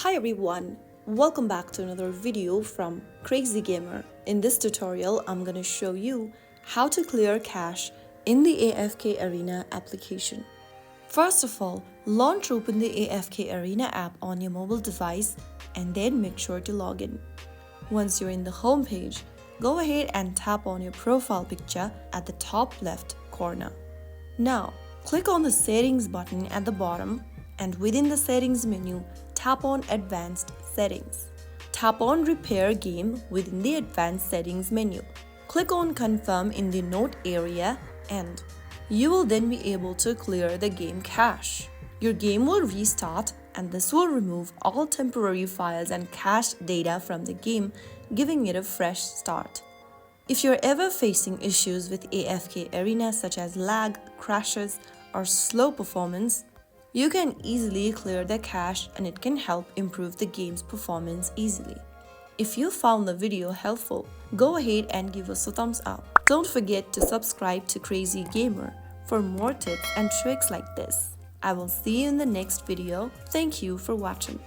Hi everyone, welcome back to another video from Crazy Gamer. In this tutorial, I'm gonna show you how to clear cache in the AFK Arena application. First of all, launch open the AFK Arena app on your mobile device and then make sure to log in. Once you're in the home page, go ahead and tap on your profile picture at the top left corner. Now, click on the settings button at the bottom and within the settings menu, tap on Advanced Settings. Tap on Repair Game within the Advanced Settings menu. Click on Confirm in the Note area and you will then be able to clear the game cache. Your game will restart and this will remove all temporary files and cache data from the game, giving it a fresh start. If you're ever facing issues with AFK Arena such as lag, crashes, or slow performance, you can easily clear the cache and it can help improve the game's performance easily. If you found the video helpful, go ahead and give us a thumbs up. Don't forget to subscribe to Crazy Gamer for more tips and tricks like this. I will see you in the next video. Thank you for watching.